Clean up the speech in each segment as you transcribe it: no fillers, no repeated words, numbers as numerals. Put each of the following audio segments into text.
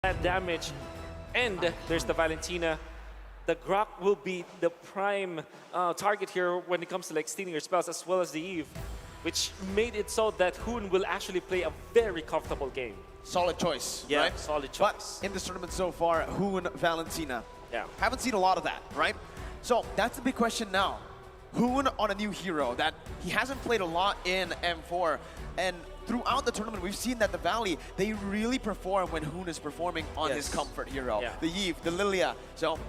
that damage. And there's the Valentina. The Grok will be the prime target here when it comes to like stealing your spells, as well as the Eve, which made it so that Hoon will actually play a very comfortable game. Solid choice, Yeah, right? solid choice. But in this tournament so far, Hoon, Valentina. Yeah. Haven't seen a lot of that, right? So that's the big question now. Hoon on a new hero that he hasn't played a lot in M4. And throughout the tournament, we've seen that the Valley, they really perform when Hoon is performing on his comfort hero. Yeah. The Eve, the Lilia. So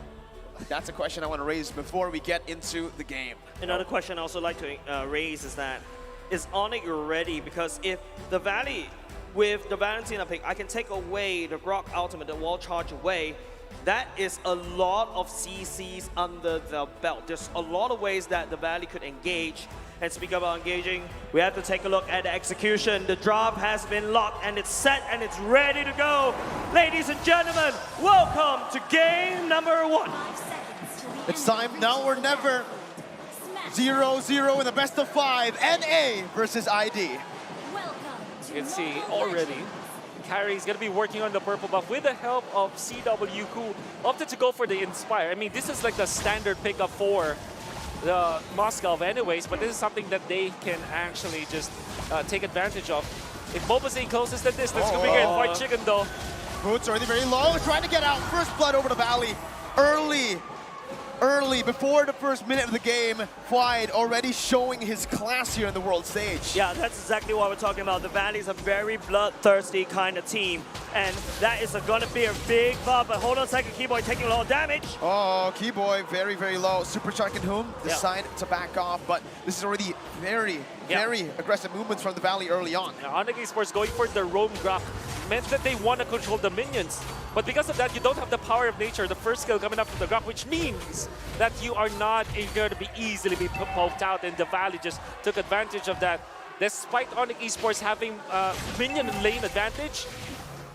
that's a question I want to raise before we get into the game. Another question I also like to raise is that, is ONIC ready? Because if the Valley, with the Valentina pick, I can take away the Grok ultimate, the wall charge away, that is a lot of CCs under the belt. There's a lot of ways that the Valley could engage. And speaking about engaging, we have to take a look at the execution. The drop has been locked and it's set and it's ready to go. Ladies and gentlemen, welcome to game number 1. It's time now or never. 0-0 in the best of 5. NA versus ID. You can see already, Kyrie's going to be working on the purple buff with the help of CW, who opted to go for the Inspire. I mean, this is like the standard pickup for the Moscow anyways, but this is something that they can actually just take advantage of. If MOBA staying closest than this, that's going to be good. White Chicken though. Boots already very low, trying to get out. First blood over the Valley. Early, before the first minute of the game, Fwide already showing his class here in the world stage. Yeah, that's exactly what we're talking about. The Valley is a very bloodthirsty kind of team, and that is going to be a big buff. But hold on a second, Keyboy taking a lot of damage. Oh, Keyboy very, very low. Supercharge and Hoom decide to back off, but this is already very aggressive movements from the Valley early on. ONIC Esports going for the roam Grok meant that they want to control the minions. But because of that, you don't have the power of nature, the first skill coming up from the Grok, which means that you are not going to be easily be poked out, and the Valley just took advantage of that. Despite ONIC Esports having minion lane advantage,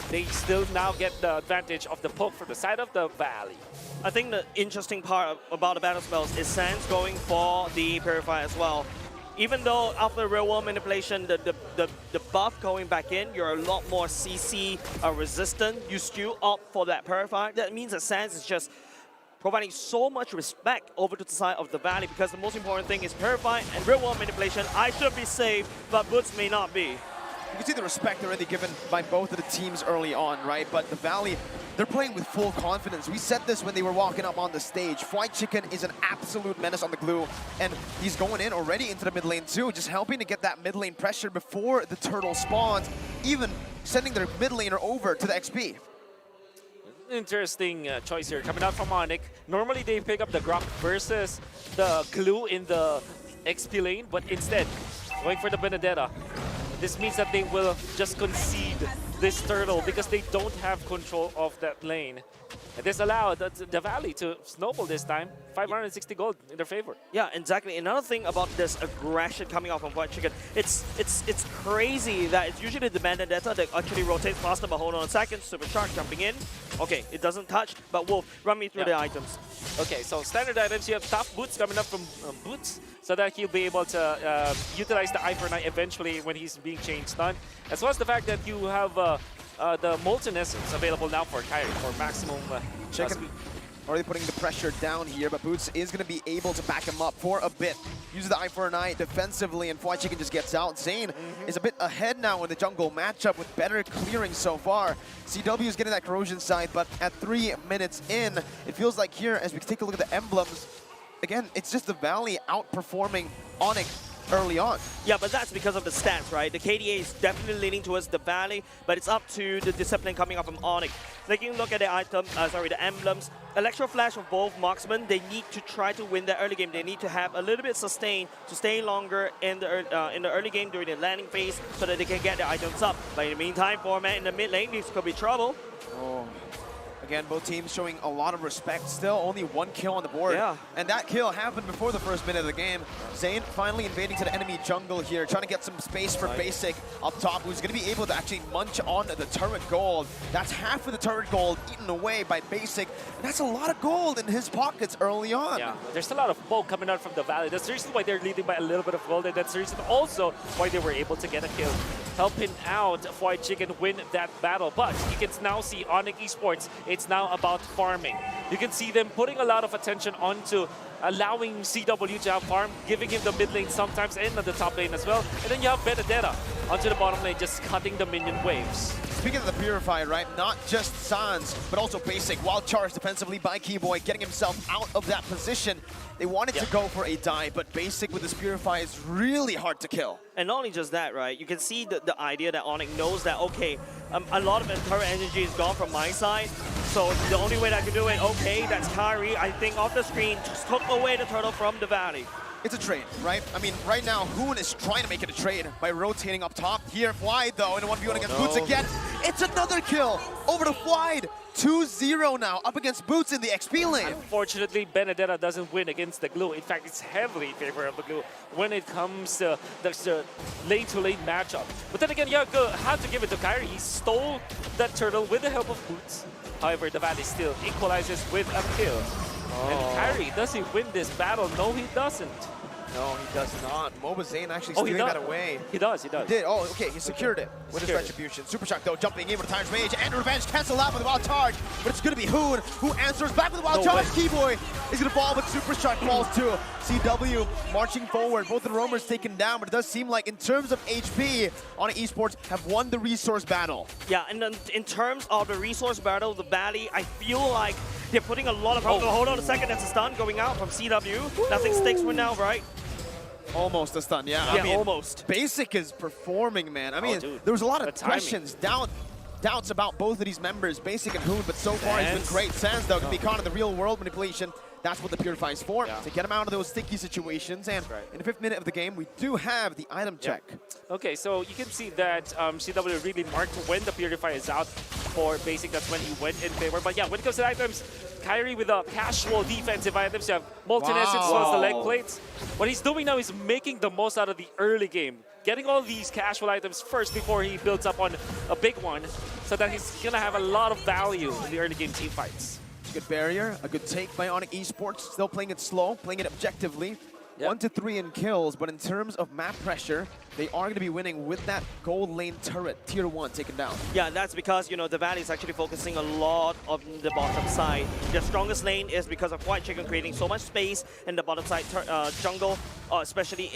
they still now get the advantage of the poke from the side of the Valley. I think the interesting part about the battle spells is Sans going for the Purify as well. Even though after real world manipulation, the buff going back in, you're a lot more CC resistant. You still opt for that Purify. That means that Sans is just providing so much respect over to the side of the Valley, because the most important thing is Purify and real world manipulation. I should be safe, but Boots may not be. You can see the respect already given by both of the teams early on, right? But the Valley, they're playing with full confidence. We said this when they were walking up on the stage. White Chicken is an absolute menace on the glue, and he's going in already into the mid lane too, just helping to get that mid lane pressure before the turtle spawns, even sending their mid laner over to the XP. Interesting choice here coming out from ONIC. Normally they pick up the Grok versus the glue in the XP lane, but instead going for the Benedetta. This means that they will just concede this turtle because they don't have control of that lane. And this allowed the Valley to snowball this time. 560 gold in their favor. Yeah, exactly. Another thing about this aggression coming off from White Chicken, it's crazy that it's usually the Vendetta that actually rotates faster, but hold on a second. Supercharge jumping in. Okay, it doesn't touch, but Wolf, run me through the items. Okay, so standard items, you have tough boots coming up from Boots, so that he'll be able to utilize the Eye for Night eventually when he's being chain stunned. As well as the fact that you have the Molten Essence available now for Kyrie for maximum Chicken already putting the pressure down here, but Boots is going to be able to back him up for a bit. Uses the Eye for an Eye defensively, and White Chicken just gets out. Zane is a bit ahead now in the jungle matchup with better clearing so far. CW is getting that corrosion side, but at 3 minutes in, it feels like here, as we take a look at the emblems, again, it's just the Valley outperforming ONIC early on. Yeah, but that's because of the stats, right? The KDA is definitely leaning towards the Valley, but it's up to the discipline coming up from ONIC. Taking a look at the item, the emblems, Electro Flash of both marksmen, they need to try to win the early game. They need to have a little bit sustain to stay longer in the early game during the landing phase so that they can get the items up. But in the meantime, 4-man in the mid lane, this could be trouble. Oh. Again, both teams showing a lot of respect. Still only 1 kill on the board. Yeah. And that kill happened before the first minute of the game. Zayn finally invading to the enemy jungle here, trying to get some space for Basic up top, who's going to be able to actually munch on the turret gold. That's half of the turret gold eaten away by Basic. And that's a lot of gold in his pockets early on. Yeah, there's a lot of bulk coming out from the Valley. That's the reason why they're leading by a little bit of gold, and that's the reason also why they were able to get a kill, helping out White Chicken win that battle. But you can now see ONIC Esports, it's now about farming. You can see them putting a lot of attention onto allowing CW to have farm, giving him the mid lane sometimes and the top lane as well. And then you have Benedetta onto the bottom lane, just cutting the minion waves. Speaking of the Purifier, right, not just Sans, but also Basic. Wild charge defensively by Keyboy, getting himself out of that position. They wanted to go for a dive, but Basic with this Purifier is really hard to kill. And not only just that, right? You can see the idea that ONIC knows that, okay, a lot of current energy is gone from my side. So the only way that I can do it, okay, that's Kyrie, I think, off the screen, just took away the turtle from the Valley. It's a trade, right? I mean, right now, Hoon is trying to make it a trade by rotating up top. Here, Fwide, though, in a 1v1 against Boots again. It's another kill over to Fwide. 2-0 now, up against Boots in the XP lane. Unfortunately, Benedetta doesn't win against the Glue. In fact, it's heavily in favor of the Glue when it comes to the lane-to-lane matchup. But then again, you have to give it to Kyrie. He stole that turtle with the help of Boots. However, the Valley still equalizes with a kill. And Kyrie, does he win this battle? No, he doesn't. No, he does not. MOBA Zayn actually stealing that away. He does, he does. He did. Oh, okay, he secured it with his Retribution. Super Shock, though, jumping in with a Time's Rage and Revenge cancel out with a Wild Charge. But it's going to be Hoon who answers back with a Wild Charge. Keyboy is going to fall, but Super Shock falls too. CW marching forward. Both the roamers taken down, but it does seem like in terms of HP, ONIC Esports have won the resource battle. Yeah, and then in terms of the resource battle, the Valley, I feel like they're putting a lot of pressure. Hold on a second, that's a stun going out from CW. Woo! Nothing sticks for now, right? Almost a stun, yeah. Yeah, I mean, almost. Basic is performing, man. I mean, there was a lot of questions, doubts about both of these members, Basic and Hoon, but so far he's been great. Sans, though, can be caught in the real world manipulation. That's what the Purify is for, to get him out of those sticky situations. And in the 5th minute of the game, we do have the item check. Okay, so you can see that CW really marked when the Purify is out for Basic. That's when he went in favor. But yeah, when it comes to items, Kyrie with the casual defensive items, you have Molten Essence as well as the leg plates. What he's doing now is making the most out of the early game. Getting all these casual items first before he builds up on a big one, so that he's going to have a lot of value in the early game team fights. Good barrier, a good take by ONIC Esports. Still playing it slow, playing it objectively. 1 to 3 in kills, but in terms of map pressure, they are going to be winning with that gold lane turret, tier 1 taken down. Yeah, and that's because, you know, the Valley is actually focusing a lot on the bottom side. Their strongest lane is because of White Chicken creating so much space in the bottom side jungle, especially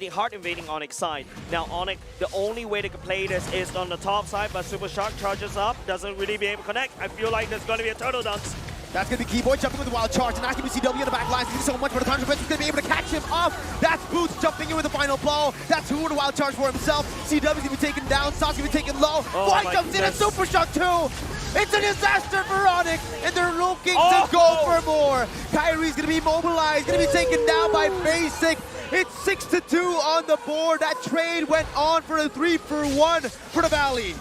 hard invading ONIC side. Now, ONIC, the only way they can play this is on the top side, but Super Shark charges up, doesn't really be able to connect. I feel like there's going to be a turtle dance. That's going to be Keyboy jumping with the Wild Charge, and not going to be CW in the back lines. He's so much for the Contra Prince. He's going to be able to catch him off. That's Boots jumping in with the final blow. That's who with the Wild Charge for himself. CW's going to be taken down. Sauce going to be taken low. White comes in and Super Shock too. It's a disaster for ONIC, and they're looking to go for more. Kyrie's going to be mobilized, going to be taken down by Basic. It's 6-2 on the board. That trade went on for a 3-for-1 for the Valley.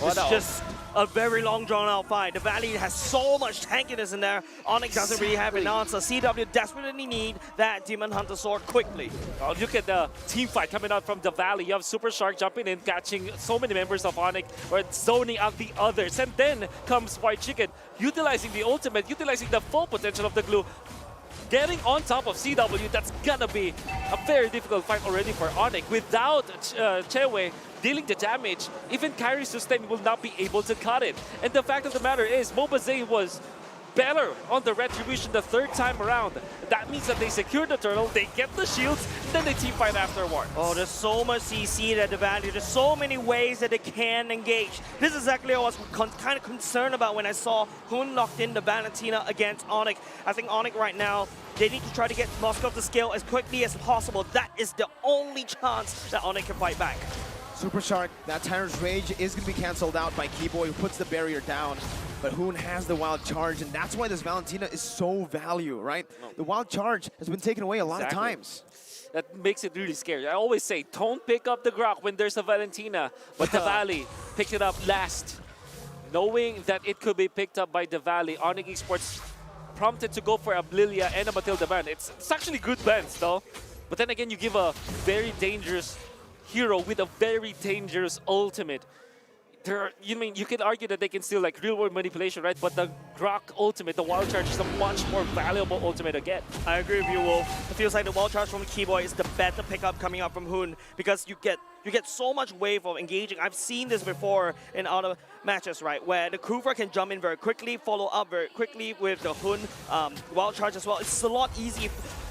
It's just a very long drawn-out fight. The Valley has so much tankiness in there. ONIC doesn't really have an answer. CW desperately need that Demon Hunter sword quickly. Oh, look at the team fight coming out from the Valley. You have Super Shark jumping in, catching so many members of ONIC, or zoning out the others. And then comes White Chicken, utilizing the ultimate, utilizing the full potential of the Glue. Getting on top of CW, that's gonna be a very difficult fight already for ONIC. Without Chewe dealing the damage, even Kyrie Sustain will not be able to cut it. And the fact of the matter is, MOBA Zayn was better on the Retribution the 3rd time around. That means that they secure the turtle, they get the shields, then they team fight afterwards. Oh, there's so much CC that the Valley, there's so many ways that they can engage. This is exactly what I was kind of concerned about when I saw Hoon locked in the Valentina against ONIC. I think ONIC right now, they need to try to get Moscow to scale as quickly as possible. That is the only chance that ONIC can fight back. Super Shark, that Tyrant's Rage is going to be cancelled out by Keyboy, who puts the barrier down. But Hoon has the Wild Charge, and that's why this Valentina is so value, right? The Wild Charge has been taken away a lot of times. That makes it really scary. I always say, don't pick up the Grok when there's a Valentina, but the Valley picked it up last. knowing that it could be picked up by the Valley, ONIC Esports prompted to go for a Lilia and a Matilda ban. It's actually good bans though. But then again, you give a very dangerous hero with a very dangerous ultimate. You can argue that they can still like real-world manipulation, right? But the Grok ultimate, the Wild Charge, is a much more valuable ultimate again. I agree with you, Wolf. It feels like the Wild Charge from Keyboy is the better pickup coming up from Hun because you get so much wave of engaging. I've seen this before in other matches, right? Where the Kruger can jump in very quickly, follow up very quickly with the Hun Wild Charge as well. It's a lot easier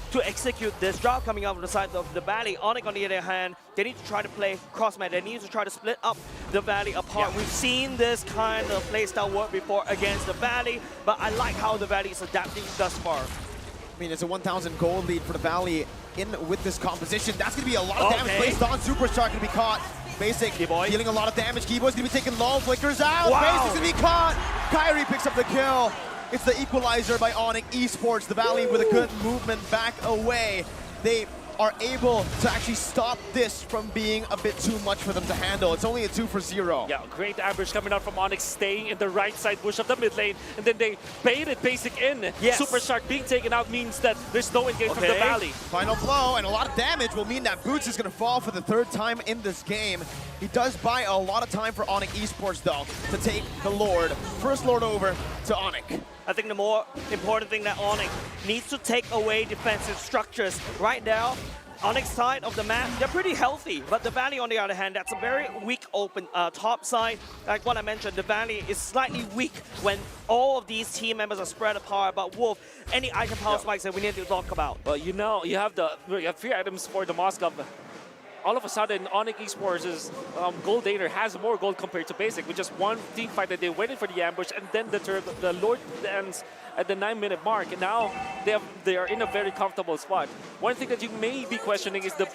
to execute this job coming out on the side of the Valley. ONIC, on the other hand, they need to try to play cross-match. They need to try to split up the Valley apart. Yeah. We've seen this kind of playstyle work before against the Valley, but I like how the Valley is adapting thus far. I mean, it's a 1,000 gold lead for the Valley in with this composition. That's going to be a lot of damage placed on Superstar. Going to be caught. Basic Keyboy dealing a lot of damage. Keyboy's going to be taking low. Flickers out. Wow. Basic's going to be caught. Kyrie picks up the kill. It's the equalizer by ONIC Esports. The Valley with a good movement back away. They are able to actually stop this from being a bit too much for them to handle. It's only a 2-for-0. Yeah, great ambush coming out from ONIC, staying in the right side bush of the mid lane, and then they baited Basic in. Yes. Super Shark being taken out means that there's no engage from the Valley. Final blow, and a lot of damage will mean that Boots is going to fall for the 3rd time in this game. He does buy a lot of time for ONIC Esports, though, to take the Lord. First Lord over to ONIC. I think the more important thing that ONIC needs to take away defensive structures. Right now, ONIC's side of the map, they're pretty healthy, but the Valley, on the other hand, that's a very weak open top side. Like what I mentioned, the Valley is slightly weak when all of these team members are spread apart. But Wolf, any item power spikes that we need to talk about? Well, you know, you have 3 items for the Moscow. All of a sudden, ONIC Esports' gold laner has more gold compared to Basic, with just one team fight that they went in for the ambush, and then the Lord ends at the 9-minute mark, and now they are in a very comfortable spot. One thing that you may be questioning is the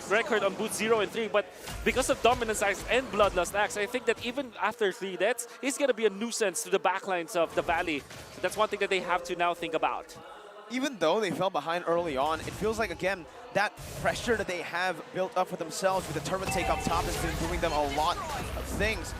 record on Boots 0 and 3, but because of Dominance Axe and Bloodlust Axe, I think that even after 3 deaths, he's going to be a nuisance to the backlines of the Valley. So that's one thing that they have to now think about. Even though they fell behind early on, it feels like, again, that pressure that they have built up for themselves with the turret take up top has been doing them a lot of things.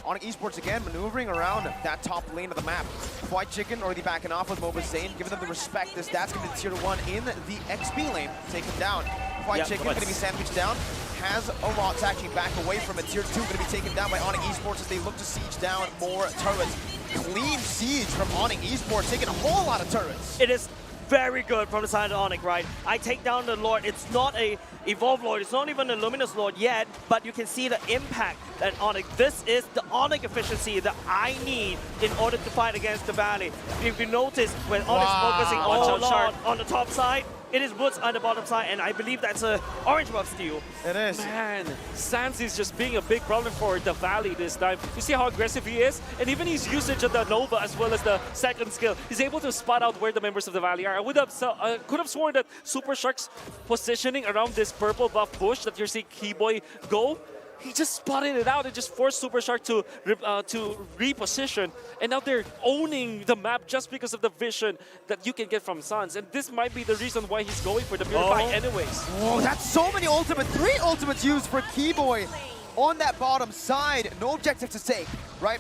ONIC Esports, again, maneuvering around that top lane of the map. White Chicken already backing off with MOBA Zane, giving them the respect. This that's going to be tier 1 in the XP lane. Take him down. White Chicken going to be sandwiched down. Has a lot to actually back away from it. Tier 2 going to be taken down by ONIC Esports as they look to siege down more turrets. Clean siege from ONIC Esports, taking a whole lot of turrets. It is very good from the side of ONIC, right? I take down the Lord. It's not a Evolved Lord. It's not even a Luminous Lord yet, but you can see the impact that ONIC. This is the ONIC efficiency that I need in order to fight against the Valley. If you notice, when ONIC's focusing all along on the top side, it is Woods on the bottom side, and I believe that's a orange buff steal. It is. Man, Sans is just being a big problem for the Valley this time. You see how aggressive he is? And even his usage of the Nova as well as the second skill, he's able to spot out where the members of the Valley are. I could have sworn that Super Shark's positioning around this purple buff bush that you're seeing Keyboy go, he just spotted it out and just forced Super Shark to reposition. And now they're owning the map just because of the vision that you can get from Sans. And this might be the reason why he's going for the Purify anyways. Oh, that's so many ultimates. 3 ultimates used for Keyboy on that bottom side. No objective to take, right?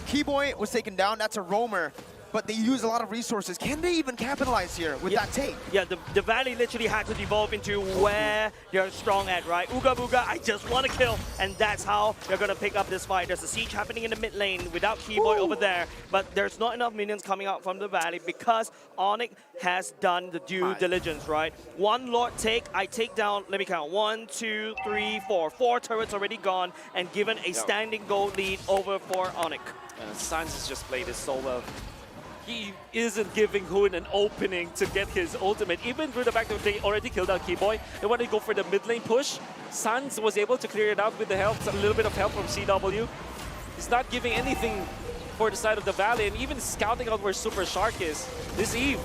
Keyboy was taken down. That's a roamer. But they use a lot of resources. Can they even capitalize here with that take? Yeah, the Valley literally had to devolve into where they're strong at, right? Ooga booga, I just want to kill. And that's how they're going to pick up this fight. There's a siege happening in the mid lane without Keyboy over there. But there's not enough minions coming out from the Valley because ONIC has done the due diligence, right? 1 Lord take, I take down, let me count, 1, 2, 3, 4. 4 turrets already gone and given a standing gold lead over for ONIC. Sans has just played this so well. He isn't giving Hoon an opening to get his ultimate, even through the fact that they already killed out Keyboy. And when they go for the mid lane push, Sans was able to clear it out with the help, a little bit of help from CW. He's not giving anything for the side of the Valley, and even scouting out where Super Shark is. This Eve,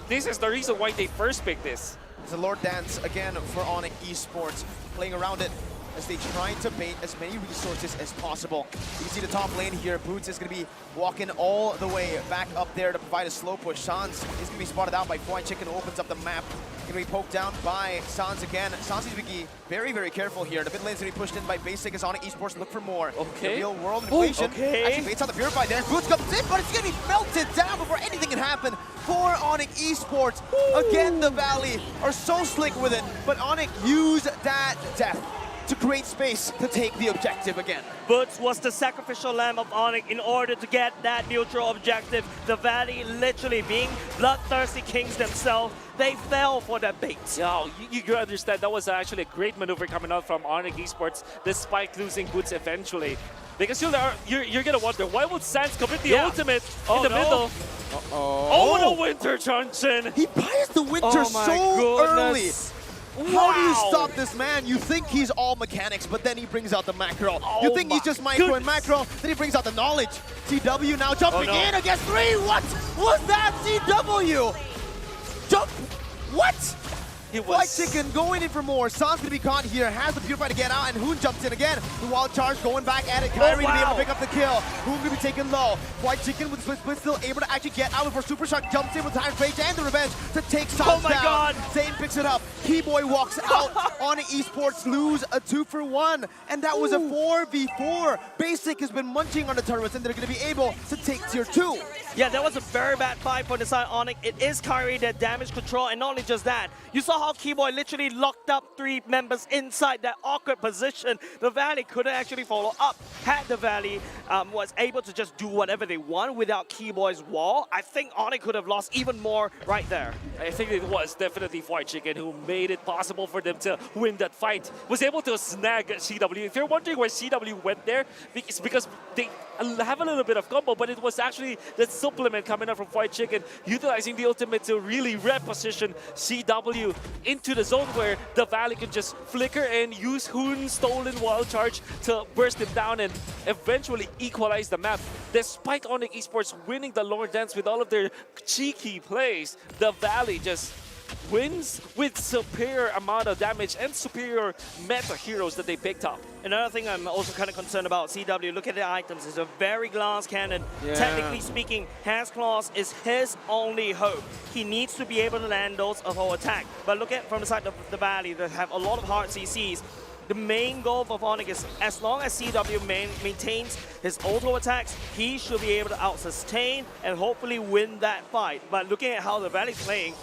this is the reason why they first picked this. It's a Lord Dance again for ONIC Esports, playing around it. as they try to bait as many resources as possible. You can see the top lane here. Boots is going to be walking all the way back up there to provide a slow push. Sans is going to be spotted out by Fried Chicken, who opens up the map. Going to be poked down by Sans again. Sans needs to be very, very careful here. The mid lane's going to be pushed in by Basic as ONIC Esports look for more. Okay. The real world inflation. Okay. Actually baits out the Purify there. Boots comes in, but it's going to be melted down before anything can happen for ONIC Esports. Again, the Valley are so slick with it, but ONIC used that death to create space to take the objective again. Boots was the sacrificial lamb of ONIC in order to get that neutral objective. The Valley literally being bloodthirsty kings themselves, they fell for that bait. Yo, you can understand that was actually a great maneuver coming out from ONIC Esports despite losing Boots eventually. Because you're gonna wonder, why would Sans commit the ultimate in the middle? Oh, the Winter Truncheon! He buys the Winter so early. How do you stop this man? You think he's all mechanics, but then he brings out the macro. You think he's just micro and macro, then he brings out the knowledge. CW now jumping in against 3. What was that? CW! Jump! What? White Chicken going in for more. Sans gonna be caught here, has the Purify to get out, and Hoon jumps in again. The wild charge going back at it. Kyrie to be able to pick up the kill. Hoon gonna be taken low. White Chicken with split still able to actually get out before Super Shark jumps in with Time Rage and the Revenge to take Sans down. Zane picks it up. Keyboy walks out. ONIC Esports lose a 2-for-1, and that was a 4v4. Basic has been munching on the turrets, and they're gonna be able to take tier 2. Yeah, that was a very bad fight for the side ONIC. It is Kyrie that damage control, and not only just that, you saw how Keyboy literally locked up 3 members inside that awkward position. The Valley couldn't actually follow up. Had the Valley was able to just do whatever they want without Keyboy's wall, I think ONIC could have lost even more right there. I think it was definitely Fried Chicken who made it possible for them to win that fight. Was able to snag CW. If you're wondering why CW went there, it's because they have a little bit of combo, but it was actually the supplement coming up from Fried Chicken, utilizing the ultimate to really reposition CW into the zone where the Valley can just flicker and use Hoon's stolen wild charge to burst him down and eventually equalize the map. Despite ONIC Esports winning the lore dance with all of their cheeky plays, the Valley just wins with superior amount of damage and superior meta heroes that they picked up. Another thing I'm also kind of concerned about, CW, look at the items. It's a very glass cannon. Yeah. Technically speaking, Has Claws is his only hope. He needs to be able to land those of our attack. But look at from the side of the Valley, they have a lot of hard CCs. The main goal for ONIC is as long as CW maintains his auto attacks, he should be able to out-sustain and hopefully win that fight. But looking at how the Valley's playing,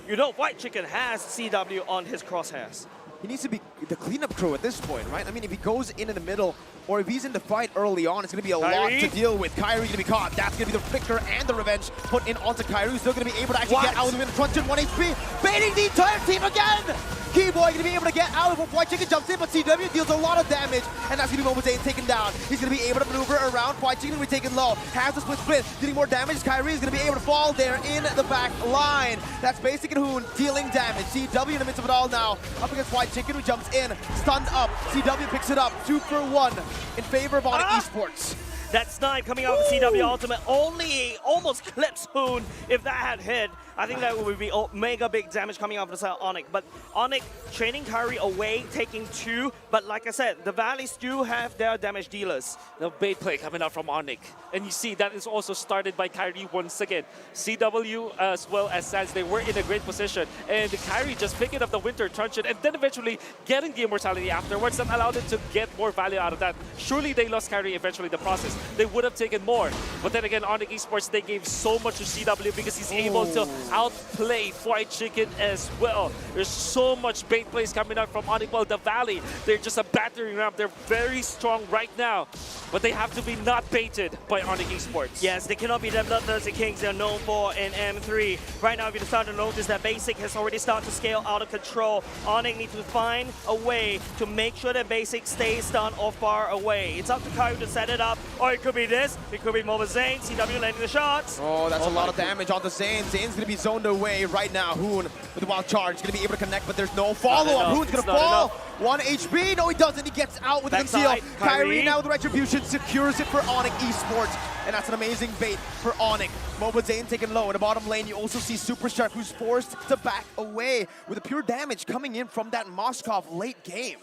you know White Chicken has CW on his crosshairs. He needs to be the cleanup crew at this point, right? I mean, if he goes in the middle, or if he's in the fight early on, it's going to be a lot to deal with. Kyrie going to be caught. That's going to be the flicker and the revenge put in onto Kyrie. Still going to be able to actually get out of the Truncheon 1 HP, baiting the entire team again! Keyboy going to be able to get out before White Chicken jumps in, but CW deals a lot of damage, and that's going to be Mobazane taken down. He's going to be able to maneuver around. White Chicken will be taken low. Has the split, dealing more damage. Kyrie is going to be able to fall there in the back line. That's Basic and Hoon dealing damage. CW in the midst of it all now, up against White Chicken, who jumps in, stunned up. CW picks it up, 2-for-1 in favor of ONIC Esports. That snipe coming out of the CW ultimate only almost clips Hoon. If that had hit, I think that would be mega big damage coming out of the side of ONIC. But ONIC training Kyrie away, taking 2. But like I said, the Valleys do have their damage dealers. The bait play coming out from ONIC. And you see that is also started by Kyrie once again. CW as well as Sans, they were in a great position. And Kyrie just picking up the Winter Truncheon and then eventually getting the immortality afterwards that allowed them to get more value out of that. Surely they lost Kyrie eventually in the process. They would have taken more. But then again, ONIC Esports, they gave so much to CW because he's able to outplay Fried Chicken as well. There's so much bait plays coming out from ONIC. Well, the Valley, they're just a battering ram. They're very strong right now, but they have to be not baited by ONIC Esports. Yes, they cannot be the bloodthirsty kings they're known for in M3. Right now, if you start to notice that Basic has already started to scale out of control, ONIC needs to find a way to make sure that Basic stays stunned or far away. It's up to Kyrie to set it up, or it could be this. It could be Mobazane. CW landing the shots. Oh, that's a lot of damage onto Zane. Zane's going to be be zoned away right now. Hoon with the wild charge, gonna be able to connect, but there's no follow-up. Hoon's gonna fall. 1 HP, no he doesn't, he gets out with the conceal. Kyrie now with Retribution secures it for ONIC Esports, and that's an amazing bait for ONIC. MOBA Zane taken low in the bottom lane. You also see Super Shark, who's forced to back away with the pure damage coming in from that Moskov late game.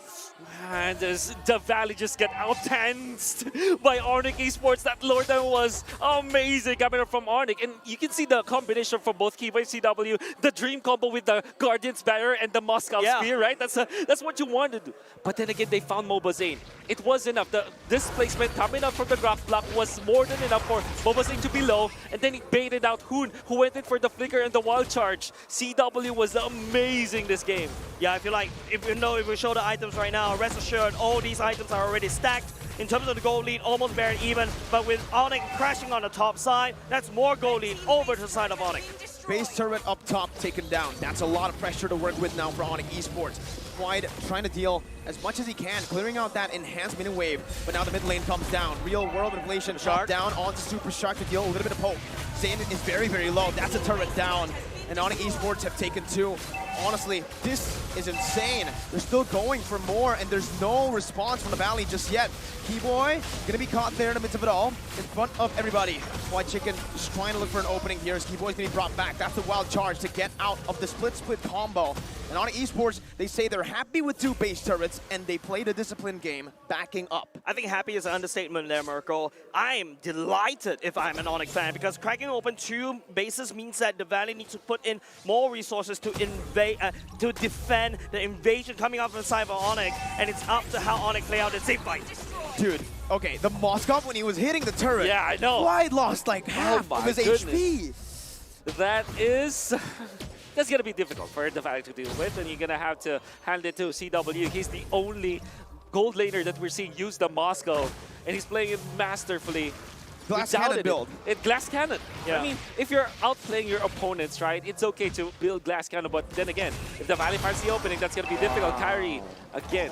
And the Valley just get out-tanced by ONIC Esports. That Lord that was amazing coming up from ONIC. And you can see the combination from both Kiba and CW, the dream combo with the Guardian's Banner and the Moskov Spear, right? That's what you wanted to do. But then again, they found MOBA Zane. It was enough. The displacement coming up from the Grok block was more than enough for MOBA Zane to be low. And then he baited out Hoon, who went in for the flicker and the wild charge. CW was amazing this game. Yeah, I feel like if we show the items right now, rest assured all these items are already stacked. In terms of the gold lead, almost very even. But with ONIC crashing on the top side, that's more gold lead over to the side of ONIC. Base turret up top taken down. That's a lot of pressure to work with now for ONIC Esports. Quide trying to deal as much as he can, clearing out that enhanced mini wave. But now the mid lane comes down. Real world inflation shot down onto Super Shark to deal a little bit of poke. Zane is very, very low. That's a turret down. And ONIC Esports have taken 2. Honestly, this is insane. They're still going for more, and there's no response from the Valley just yet. Keyboy gonna be caught there in the midst of it all, in front of everybody. White Chicken just trying to look for an opening here as Keyboy's gonna be brought back. That's the wild charge to get out of the split combo. And ONIC Esports, they say they're happy with 2 base turrets, and they played a disciplined game backing up. I think happy is an understatement there, Merkel. I am delighted if I'm an ONIC fan, because cracking open 2 bases means that the Valley needs to put in more resources to defend the invasion coming up from the side of ONIC, and it's up to how ONIC play out the same fight. Dude, okay, the Moskov, when he was hitting the turret, Yeah, I know. Quide lost like half of his HP. That's going to be difficult for the Valley to deal with, and you're going to have to hand it to CW. He's the only gold laner that we're seeing use the Moscow, and he's playing it masterfully. Glass cannon build. Glass cannon. Yeah. I mean, if you're outplaying your opponents, right, it's okay to build glass cannon, but then again, if the Valley finds the opening, that's going to be difficult. Kyrie, again,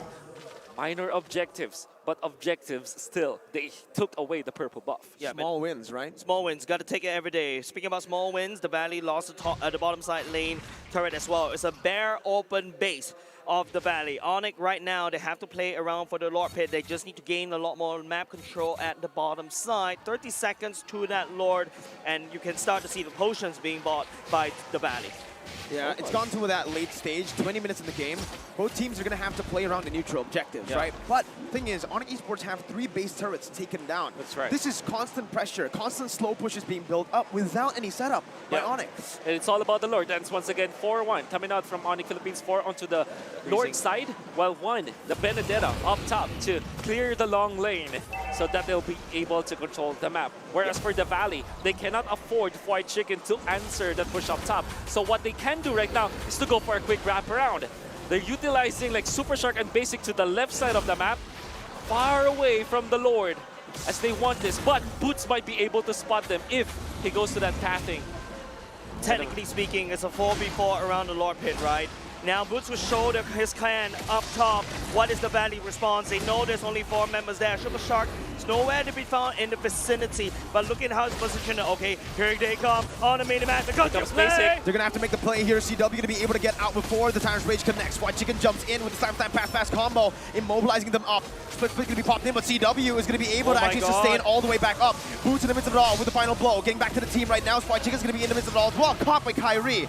minor objectives, but objectives still. They took away the purple buff. Yeah, Small wins, right? Small wins, got to take it every day. Speaking about small wins, the Valley lost the bottom side lane turret as well. It's a bare open base of the Valley. ONIC right now, they have to play around for the Lord Pit. They just need to gain a lot more map control at the bottom side. 30 seconds to that Lord, and you can start to see the potions being bought by the Valley. Yeah, it's gone to that late stage, 20 minutes in the game. Both teams are going to have to play around the neutral objectives, right? But the thing is, ONIC Esports have 3 base turrets taken down. That's right. This is constant pressure, constant slow pushes being built up without any setup by ONIC. And it's all about the Lord. And once again, 4-1 coming out from ONIC Philippines, 4 onto the Lord side, while 1, the Benedetta up top to clear the long lane so that they'll be able to control the map. Whereas for the Valley, they cannot afford White Chicken to answer that push up top. So what they can do right now is to go for a quick wraparound. They're utilizing like Super Shark and Basic to the left side of the map, far away from the Lord, as they want this. But Boots might be able to spot them if he goes to that pathing. Technically speaking, it's a 4v4 around the Lord Pit, right? Now Boots will show his clan up top. What is the Valley response? They know there's only 4 members there. Super Shark is nowhere to be found in the vicinity. But look at how it's positioned. Okay, here they come on the main map. They're going to play. They're going to have to make the play here. CW going to be able to get out before the Tyrant's Rage connects. White Chicken jumps in with the slam fast combo, immobilizing them up. Split going to be popped in, but CW is going to be able to actually sustain all the way back up. Boots in the midst of it all with the final blow. Getting back to the team right now. White Chicken's going to be in the midst of it all as well. Caught by Kyrie.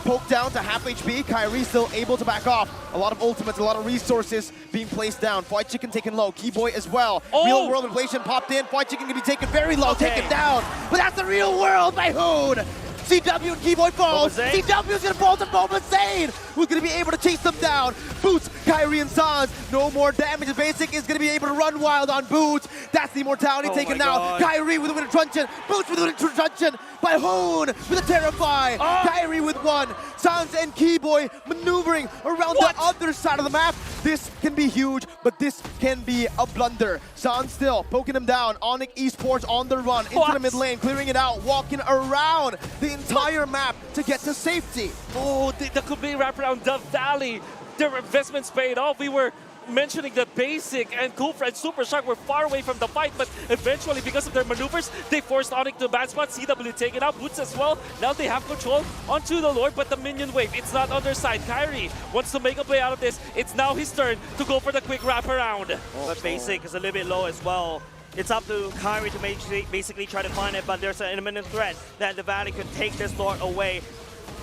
Poke down to half HP. Kyrie still able to back off. A lot of ultimates, a lot of resources being placed down. White Chicken taken low. Keyboy as well. Real world inflation popped in. White Chicken gonna be taken very low, taken down. But that's the real world by Hoon. CW and Keyboy falls. CW is gonna fall to MOBA Zane, who's gonna be able to chase them down. Boots, Kyrie and Sans, no more damage. Basic is gonna be able to run wild on Boots. That's the immortality taken down. Kyrie with a winter truncheon. Boots with a winter truncheon by Hoon with a Terrify. Kyrie with 1. Sans and Keyboy maneuvering around the other side of the map. This can be huge, but this can be a blunder. Sans still poking him down. ONIC Esports on the run into the mid lane, clearing it out, walking around the entire map to get to safety. Oh, the complete wraparound. The Valley, their investments paid off. We were mentioning that Basic and Kufra and Super Shark were far away from the fight, but eventually, because of their maneuvers, they forced Onyx to a bad spot. CW taken out, Boots as well. Now they have control onto the Lord, but the minion wave, it's not on their side. Kyrie wants to make a play out of this. It's now his turn to go for the quick wraparound. But Basic is a little bit low as well. It's up to Kyrie to basically try to find it, but there's an imminent threat that the Valley could take this Lord away.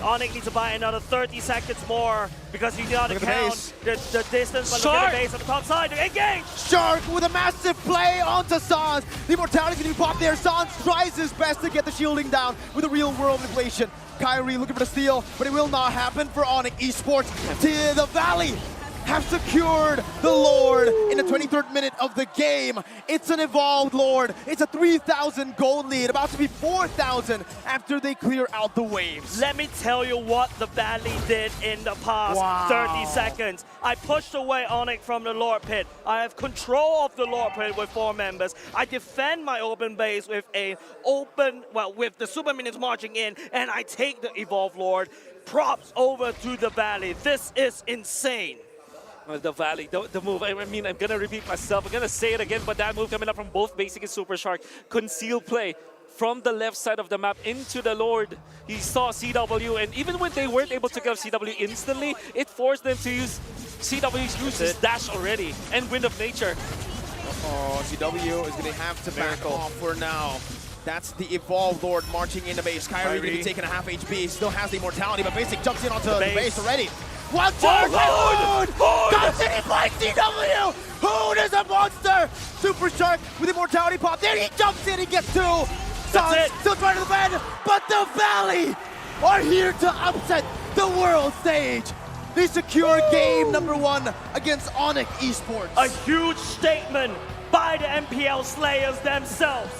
Onyx needs to buy another 30 seconds more because you gotta count the distance, but look at the base on the top side. Engage! Shark with a massive play onto Sans. The immortality can be popped there. Sans tries his best to get the shielding down with a real world inflation. Kyrie looking for the steal, but it will not happen for Onyx Esports. The Valley have secured the Lord in the 23rd minute of the game. It's an evolved Lord. It's a 3,000 gold lead, about to be 4,000 after they clear out the waves. Let me tell you what the Valley did in the past 30 seconds. I pushed away Onyx from the Lord pit. I have control of the Lord pit with 4 members. I defend my open base with with the super minions marching in, and I take the evolved Lord. Props over to the Valley. This is insane. The Valley, the move, I mean, I'm going to repeat myself. I'm going to say it again, but that move coming up from both Basic and Super Shark. Conceal play from the left side of the map into the Lord. He saw CW, and even when they weren't able to kill CW instantly, it forced them to use CW's use his dash already, and Wind of Nature. CW is going to have to back off for now. That's the Evolved Lord marching in the base. Kyrie going to be taking a half HP, still has the immortality, but Basic jumps in onto the base already. One charge! Hoon! Comes in, he blinds CW! Hoon is a monster! Super Shark with immortality pop. There he jumps in, he gets 2. Sans still trying to defend, but the Valley are here to upset the world stage. They secure game number 1 against Onyx Esports. A huge statement by the MPL Slayers themselves.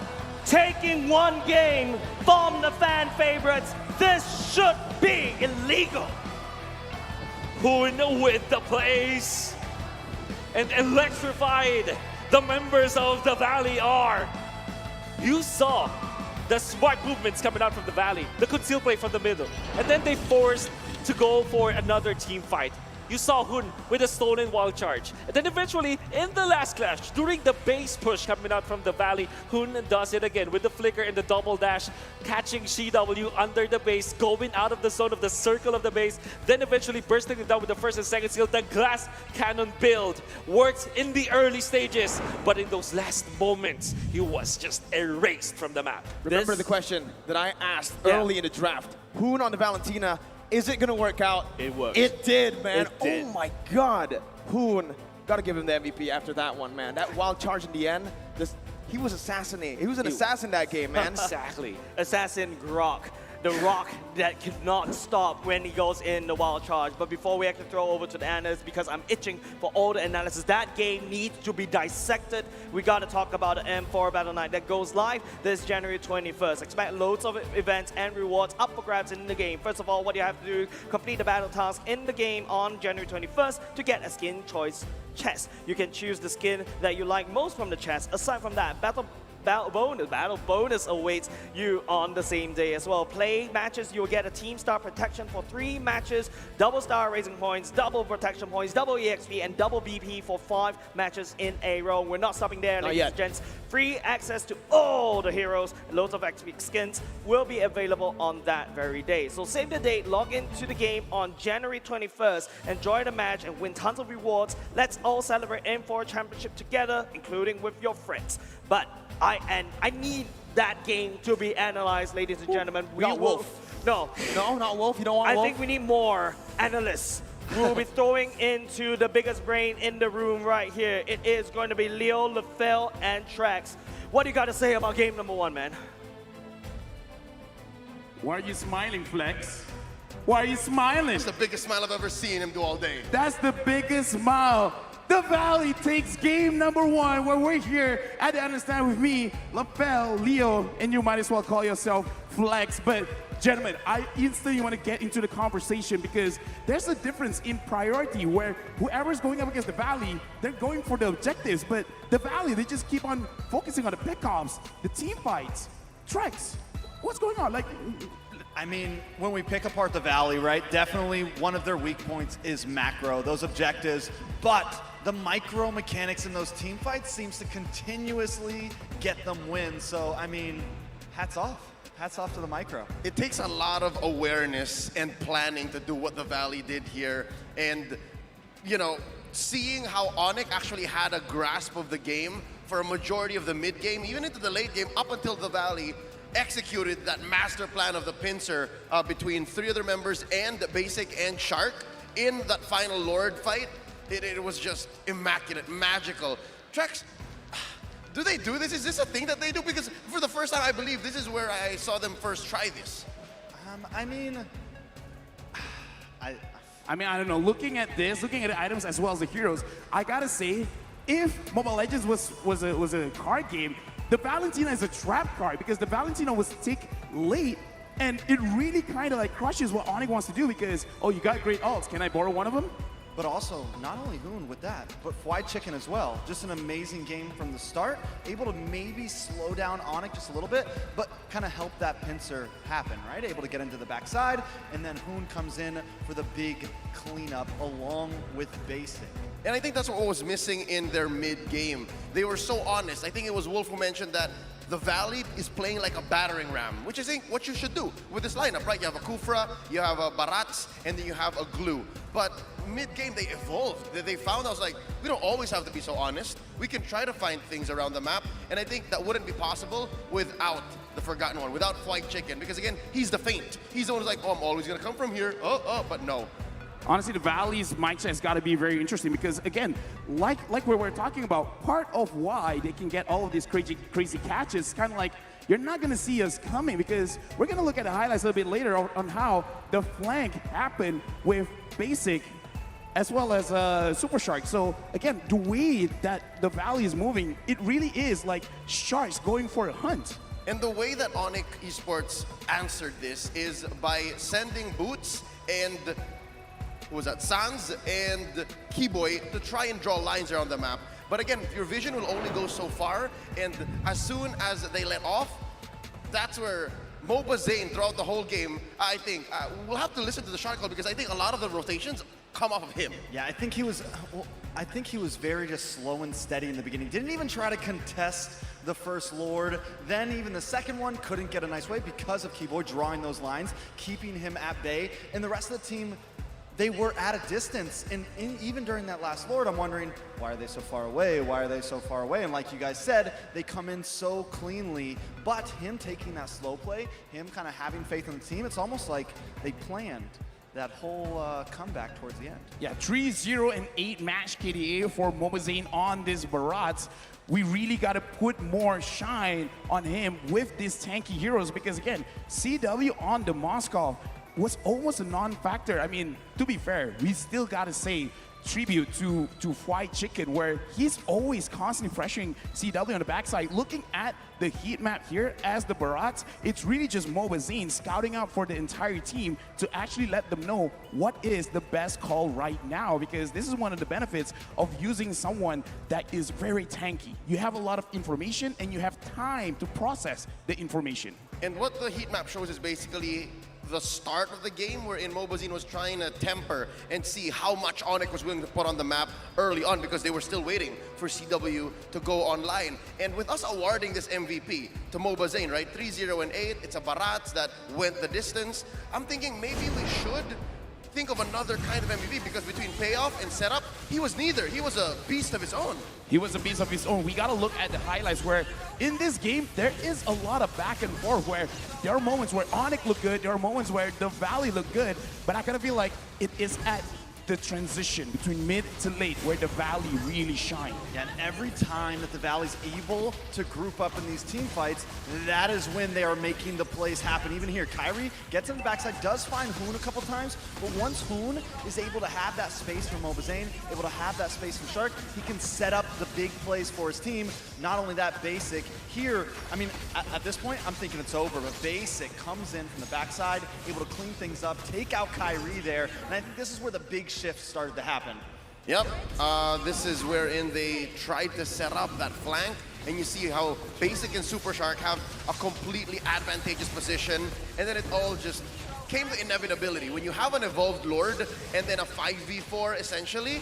Taking 1 game from the fan favorites, this should be illegal. Hoon with the place and electrified the members of the Valley are. You saw the smart movements coming out from the Valley, the conceal play from the middle, and then they forced to go for another team fight. You saw Hoon with a stolen wall charge. And then eventually, in the last clash, during the base push coming out from the Valley, Hoon does it again with the flicker and the double dash, catching CW under the base, going out of the zone of the circle of the base, then eventually bursting it down with the first and second skill. The glass cannon build worked in the early stages, but in those last moments, he was just erased from the map. Remember the question that I asked early in the draft. Hoon on the Valentina, is it going to work out? It worked. It did, man. It did. Oh my God. Hoon, got to give him the MVP after that one, man. That wild charge in the end, he was assassinated. He was an assassin that game, man. Exactly. Assassin Grok. The rock that cannot stop when he goes in the wild charge. But before we actually throw over to the analysts, because I'm itching for all the analysis, that game needs to be dissected. We got to talk about the M4 Battle Night that goes live this January 21st. Expect loads of events and rewards up for grabs in the game. First of all, what you have to do, complete the battle task in the game on January 21st to get a skin choice chest. You can choose the skin that you like most from the chest. Aside from that, battle bonus awaits you on the same day as well. Play matches, you'll get a team star protection for 3 matches, double star raising points, double protection points, double EXP, and double BP for 5 matches in a row. We're not stopping there, ladies and gents. Free access to all the heroes, loads of XP skins will be available on that very day. So save the date, log into the game on January 21st, enjoy the match and win tons of rewards. Let's all celebrate M4 Championship together, including with your friends. But I need that game to be analyzed, ladies and gentlemen. Wolf. No, not Wolf. You don't want Wolf? I think we need more analysts. We'll be throwing into the biggest brain in the room right here. It is going to be Leo, LaFell, and Trax. What do you got to say about game number 1, man? Why are you smiling, Flex? Why are you smiling? That's the biggest smile I've ever seen him do all day. That's the biggest smile. The Valley takes game number 1, where we're here at the Understand with me, LaFell, Leo, and you might as well call yourself Flex. But gentlemen, I instantly want to get into the conversation because there's a difference in priority where whoever's going up against the Valley, they're going for the objectives, but the Valley, they just keep on focusing on the pickoffs, the team fights. Trex, what's going on? Like, I mean, when we pick apart the Valley, right, definitely one of their weak points is macro, those objectives, but the micro mechanics in those team fights seems to continuously get them wins. So, I mean, hats off. Hats off to the micro. It takes a lot of awareness and planning to do what the Valley did here. And, you know, seeing how ONIC actually had a grasp of the game for a majority of the mid game, even into the late game, up until the Valley executed that master plan of the pincer between 3 other members and Basic and Shark in that final Lord fight. It was just immaculate, magical. Trex, do they do this? Is this a thing that they do? Because for the first time, I believe this is where I saw them first try this. I mean, I don't know. Looking at this, looking at the items as well as the heroes, I gotta say, if Mobile Legends was a card game, the Valentina is a trap card because the Valentina was tick late, and it really kind of like crushes what ONIC wants to do because, oh, you got great ults. Can I borrow one of them? but also not only Hoon with that, but Fried Chicken as well. Just an amazing game from the start, able to maybe slow down ONIC just a little bit, but kind of help that pincer happen, right? Able to get into the backside, and then Hoon comes in for the big cleanup along with Basic. And I think that's what was missing in their mid-game. They were so honest. I think it was Wolf who mentioned that the Valley is playing like a battering ram, which is what you should do with this lineup, right? You have a Kufra, you have a Barats, and then you have a Glue. But mid-game, they evolved. They found, I was like, we don't always have to be so honest. We can try to find things around the map, and I think that wouldn't be possible without the Forgotten One, without Fried Chicken, because again, he's the feint. He's the one who's like, oh, I'm always gonna come from here, but no. Honestly, the Valley's mindset has got to be very interesting because, again, like we were talking about, part of why they can get all of these crazy catches, kind of like, you're not going to see us coming because we're going to look at the highlights a little bit later on how the flank happened with Basic as well as Super Shark. So, again, the way that the Valley is moving, it really is like sharks going for a hunt. And the way that ONIC Esports answered this is by sending Boots and Sans and Keyboy to try and draw lines around the map. But again, your vision will only go so far, and as soon as they let off, that's where MOBA Zane throughout the whole game, I think, we'll have to listen to the Shark Club because I think a lot of the rotations come off of him. Yeah, I think he was very just slow and steady in the beginning. Didn't even try to contest the first Lord. Then even the second one couldn't get a nice way because of Keyboy drawing those lines, keeping him at bay, and the rest of the team, they were at a distance, and even during that last Lord, I'm wondering, why are they so far away? Why are they so far away? And like you guys said, they come in so cleanly, but him taking that slow play, him kind of having faith in the team, it's almost like they planned that whole comeback towards the end. Yeah, 3-0 and 8 match KDA for MOBA Zane on this Barats. We really got to put more shine on him with these tanky heroes because, again, CW on the Moskov was almost a non-factor. I mean, to be fair, we still gotta say tribute to Fried Chicken, where he's always constantly pressuring CW on the backside. Looking at the heat map here as the Barats, it's really just MOBA Zane scouting out for the entire team to actually let them know what is the best call right now, because this is one of the benefits of using someone that is very tanky. You have a lot of information and you have time to process the information. And what the heat map shows is basically the start of the game, wherein MOBA Zane was trying to temper and see how much ONIC was willing to put on the map early on because they were still waiting for CW to go online. And with us awarding this MVP to MOBA Zane, right, 3-0 and 8, it's a Barats that went the distance. I'm thinking maybe we should think of another kind of MVP because between payoff and setup, he was neither. He was a beast of his own. He was a beast of his own. We got to look at the highlights where in this game, there is a lot of back and forth where there are moments where ONIC look good, there are moments where the Valley look good, but I kind of feel like it is at the transition between mid to late where the Valley really shine. Yeah, and every time that the Valley's able to group up in these team fights, that is when they are making the plays happen. Even here, Kyrie gets on the backside, does find Hoon a couple times, but once Hoon is able to have that space for MOBA Zane, able to have that space for Shark, he can set up the big plays for his team. Not only that, Basic here, I mean, at this point, I'm thinking it's over, but Basic comes in from the backside, able to clean things up, take out Kyrie there, and I think this is where the big shift started to happen. Yep, this is wherein they tried to set up that flank and you see how Basic and Super Shark have a completely advantageous position, and then it all just came to inevitability. When you have an evolved Lord and then a 5v4 essentially,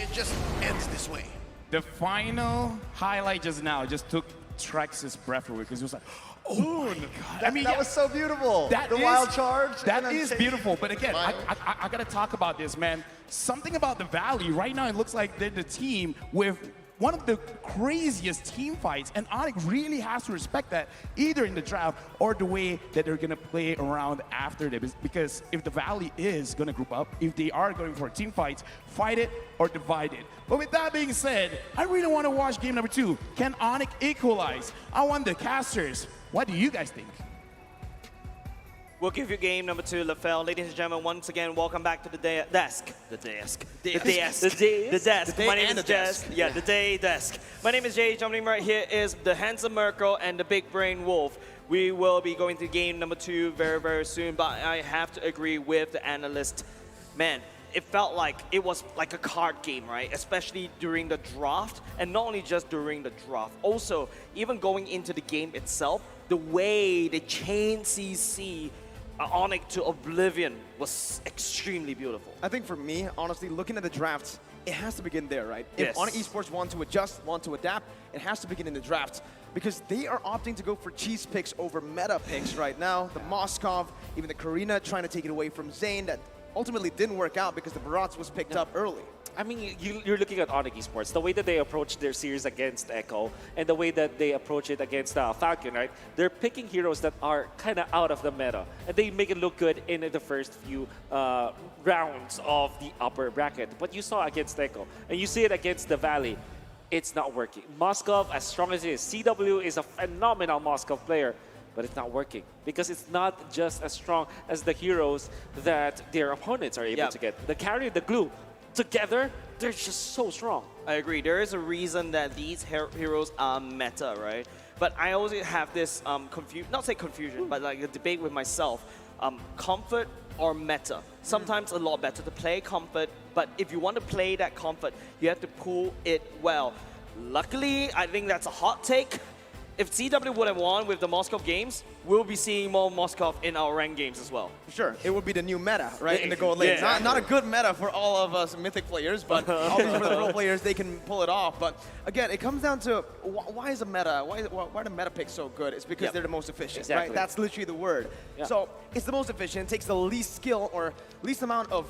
it just ends this way. The final highlight just now just took Trex's breath away because he was like, oh my God. I mean, That was so beautiful. That the is- wild charge. That and then is take- beautiful. But again, Smile. I got to talk about this, man. Something about the Valley. Right now, it looks like they're the team with one of the craziest team fights. And Onyx really has to respect that, either in the draft or the way that they're going to play around after this. Because if the Valley is going to group up, if they are going for team fights, fight it or divide it. But with that being said, I really want to watch game number 2. Can Onyx equalize? I want the casters. What do you guys think? We'll give you game number 2, LaFell. Ladies and gentlemen, once again, welcome back to the desk. The desk. The desk. The desk. day My name and is the desk. Jess. Yeah, the day desk. My name is Jay. Joining me right here is the handsome Merkel and the big brain Wolf. We will be going to game number 2 very, very soon, but I have to agree with the analyst. Man, it felt like it was like a card game, right? Especially during the draft, and not only just during the draft. Also, even going into the game itself, the way they chain CC Onyx to oblivion was extremely beautiful. I think for me, honestly, looking at the draft, it has to begin there, right? Yes. If Onyx Esports want to adjust, want to adapt, it has to begin in the draft. Because they are opting to go for cheese picks over meta picks right now. The Moskov, even the Karina trying to take it away from Zane, that ultimately didn't work out because the Barats was picked up early. I mean, you're looking at Onyx Esports, the way that they approach their series against Echo, and the way that they approach it against Falcon, right? They're picking heroes that are kind of out of the meta, and they make it look good in the first few rounds of the upper bracket. But you saw against Echo, and you see it against the Valley, it's not working. Moskov, as strong as it is, CW is a phenomenal Moskov player, but it's not working because it's not just as strong as the heroes that their opponents are able to get. The carry and the glue, together, they're just so strong. I agree. There is a reason that these heroes are meta, right? But I always have this not say confusion, but like a debate with myself. Comfort or meta? Sometimes a lot better to play comfort, but if you want to play that comfort, you have to pull it well. Luckily, I think that's a hot take. If CW would have won with the Moskov games, we'll be seeing more Moskov in our ranked games as well. Sure, it would be the new meta, right, Yeah, in the gold lane. yeah. Not a good meta for all of us Mythic players, but obviously for the pro players, they can pull it off. But again, it comes down to why is a meta, why are the meta picks so good? It's because they're the most efficient, Exactly. right? That's literally the word. Yeah. So it's the most efficient, it takes the least skill or least amount of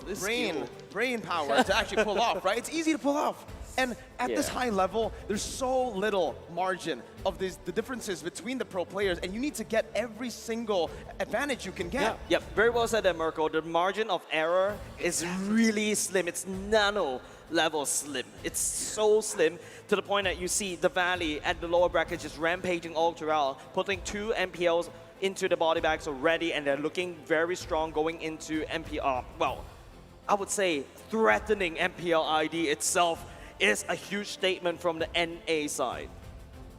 brain power to actually pull off, right? It's easy to pull off. And at this high level, there's so little margin of the differences between the pro players, and you need to get every single advantage you can get. Yep, very well said there, Merkel. The margin of error is really slim. It's nano level slim. It's so slim to the point that you see the Valley at the lower bracket just rampaging all throughout, putting 2 MPLs into the body bags already, and they're looking very strong going into MPL. Well, I would say threatening MPL ID itself is a huge statement from the NA side.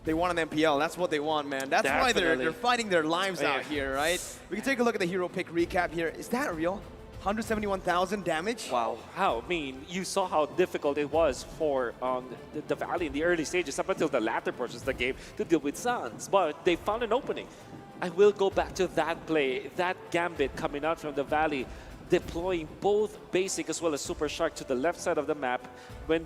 They want an MPL. That's what they want, man. That's why Definitely. they're fighting their lives out here, right? We can take a look at the hero pick recap here. Is that real? 171,000 damage? Wow. How? I mean, you saw how difficult it was for the Valley in the early stages, up until the latter portions of the game, to deal with Suns. But they found an opening. I will go back to that play, that gambit coming out from the Valley, deploying both Basic as well as Super Shark to the left side of the map when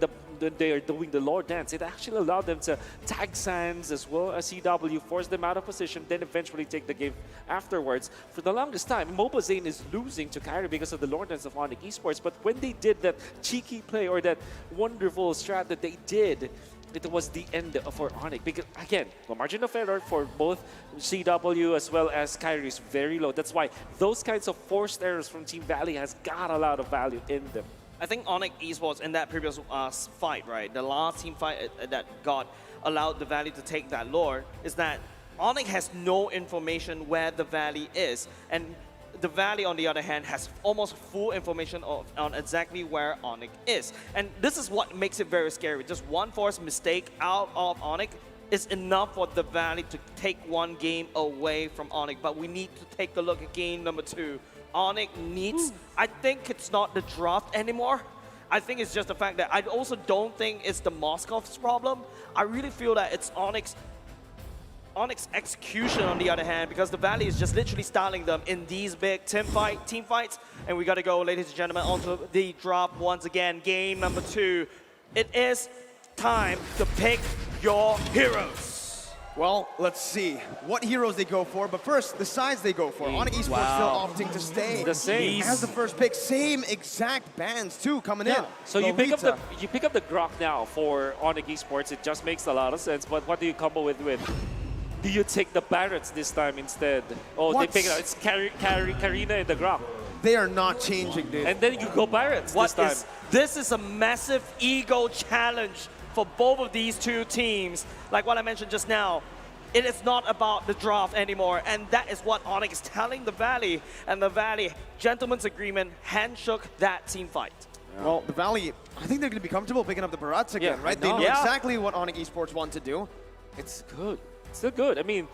they are doing the Lord Dance. It actually allowed them to tag Sands as well as CW, force them out of position, then eventually take the game afterwards. For the longest time, MOBA Zane is losing to Kyrie because of the Lord Dance of Onyx Esports, but when they did that cheeky play or that wonderful strat that they did, it was the end for Onyx. Because again, the margin of error for both CW as well as Kyrie is very low. That's why those kinds of forced errors from Team Valley has got a lot of value in them. I think Onyx Esports in that previous fight, right, the last team fight that allowed the Valley to take that lore, is that Onyx has no information where the Valley is, and the Valley, on the other hand, has almost full information on exactly where Onyx is. And this is what makes it very scary. Just one forced mistake out of Onyx is enough for the Valley to take one game away from Onyx. But we need to take a look at game number 2. Onyx needs, I think it's not the draft anymore. I think it's just the fact that I also don't think it's the Moscow's problem. I really feel that it's Onyx execution on the other hand, because the Valley is just literally styling them in these big team fights. And we got to go, ladies and gentlemen, onto the drop once again. Game number 2. It is time to pick your heroes. Well, let's see what heroes they go for, but first, the sides they go for. ONIC Esports still opting to stay. The same. As the first pick, same exact bands too coming in. So you pick up the Grok now for ONIC Esports. It just makes a lot of sense. But what do you combo with? Do you take the Barretts this time instead? Oh, they pick it up. It's Karina and the Grok. They are not changing, dude. And then you go Barretts this time. This is a massive ego challenge for both of these two teams. Like what I mentioned just now, it is not about the draft anymore, and that is what ONIC is telling the Valley, and the Valley, gentleman's agreement, handshook that team fight. Well, the Valley, I think they're going to be comfortable picking up the Barats again, right? They know exactly what ONIC Esports want to do. It's good. It's still good. I mean,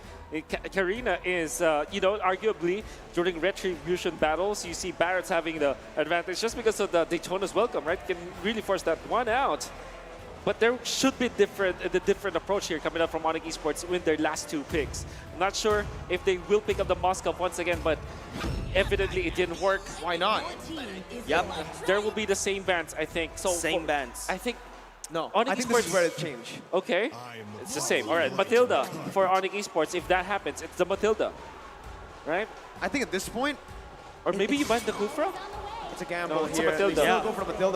Karina is, arguably during retribution battles, you see Barretts having the advantage just because of the Daytona's welcome, right? Can really force that one out. But there should be a different approach here coming up from ONIC Esports with their last 2 picks. I'm not sure if they will pick up the Moscow once again, but evidently it didn't work. Why not? Yep, there will be the same bands, I think. So same bands. I think. No, ONIC I think Esports, this is where it changed. Okay, it's the same. All right, Matilda for ONIC Esports. If that happens, it's the Matilda, right? I think at this point, Or maybe you buy the Kufra? it's a gamble No, it's a here. Matilda. They still Yeah. go for the Matilda.